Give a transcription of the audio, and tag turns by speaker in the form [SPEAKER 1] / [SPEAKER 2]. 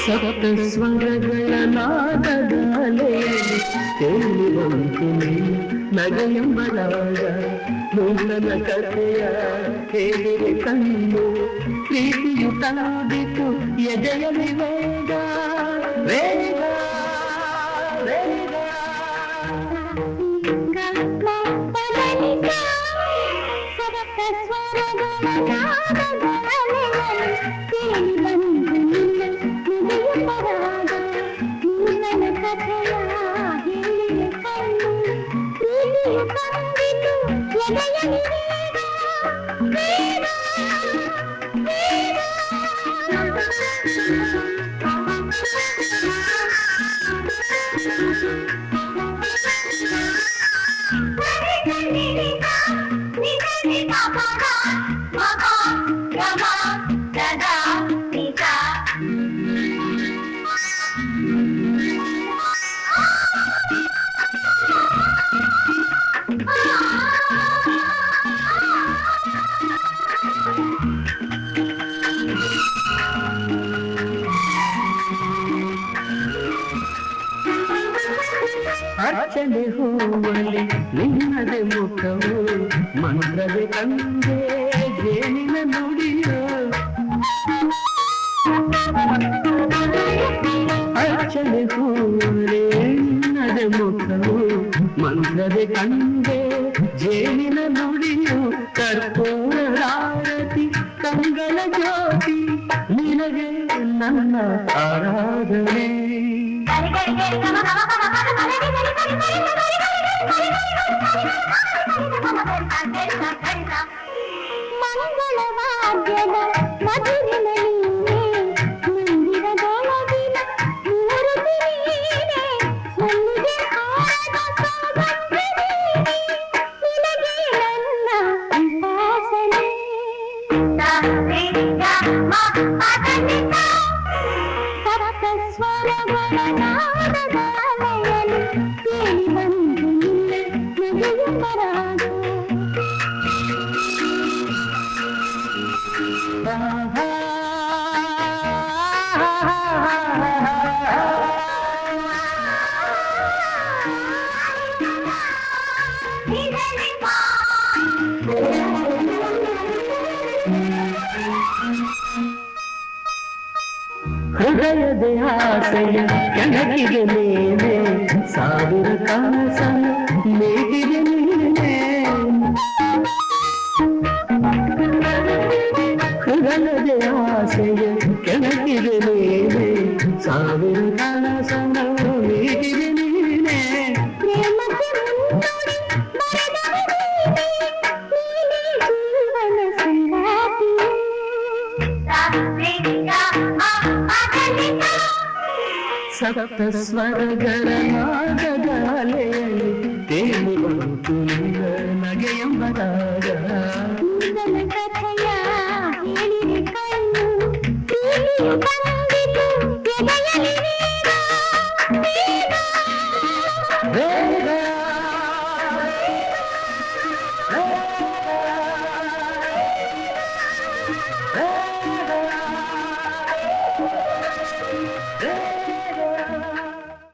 [SPEAKER 1] ಸಪ್ತ ಸ್ವರಗಳ ನಾದಗಾಲೆಯಲ್ಲಿ ತೇಲಿರುವಂತೆ ನಗೆಯಂಬಳಾಗ ನೂತನ ಕಥೆಯ ಹೇಳಿದೆ ಕಣ್ಣು ಪ್ರೀತಿಯು ತಂದಿತು ಎದೆಯಲ್ಲಿ ವೇಗ ವೇಗ ವೇಗ
[SPEAKER 2] ಸಪ್ತ ಸ್ವರಗಳ ನಾದಗಾಲೆಯಲ್ಲಿ ತೇಲಿ ಬಂದು ಪರಾಗ ನೂತನ ಕಥೆಯ ಹೇಳಿದೆ ಕಣ್ಣು ಪ್ರೀತಿಯು ತಂದಿತು ಎದೆಯಲ್ಲಿ ವೇಗ ವೇಗ
[SPEAKER 1] ಅರ್ಚನೆ ಹೂವಲ್ಲಿ ನಿನ್ನದೆ ಮುಖವು ಮಂತ್ರದೆ ಕಂದೆ ಜೇನಿನ ನುಡಿಯೋ ಅರ್ಚನೆ ಹೂವಲ್ಲಿ ನಿನ್ನದೆ ಮುಖವು ಮಂತ್ರದೆ ಕಂದೆ ಜೇನಿನ ನುಡಿಯು ಕರ್ಪೂರಾರತಿ ಕಂಗಳ ಜ್ಯೋತಿ ನಿನಗೆ ನನ್ನ ಆರಾಧನೆ
[SPEAKER 2] ಮಂಗಳವಾದ್ಯದ ಮಧುರಿನ ನೀನೆ ಮಂದಿರದೊಳಗಿನ ಮೂರ್ತಿ ನೀನೆ ಮಲ್ಲಿಗೆ ಹಾರದ ಸೌಗಂಧ ನಿನಗೆ ನನ್ನ ಉಪಾಸನೆ ಸಪ್ತ ಸ್ವರಗಳ ನಾದಗಾಲೆಯಲ್ಲಿ ಕೇಳಿ ಬಂದು ನಿನ್ನ ನಗೆಯಂಬರಾಗ
[SPEAKER 1] ಹೃದಯದ ಆಸೆಯ ಕೆಣಕಿಗೆ ನೀನೆ ಸಾವಿರ ಕನಸನ ಮೇಟಿಗೆ ನೀನೆ ಹೃದಯದ ಆಸೆಯ ಕೆಣಕಿಗೆ ನೀನೆ ಸಾವಿರ ಕನಸನ ಮೇಟಿಗೆ ನೀನೆ
[SPEAKER 2] ಪ್ರೇಮಕ್ಕೆ ಮುನ್ನುಡಿ ಬರೆದವನೇ ನೀನೇ ಜೀವನ ಸಂಗಾತಿ
[SPEAKER 1] ಸಪ್ತ ಸ್ವರಗಳ ನಾದಗಾಲೆಯಲ್ಲಿ ತೇಲಿ ಬಂತು ನಿನ್ನ ನಗೆಯಂಬರಾಗ
[SPEAKER 2] ನೂತನ ಕಥೆಯ ಹೇಳಿದೆ ಕಣ್ಣು ಪ್ರೀತಿಯು ಬಂದು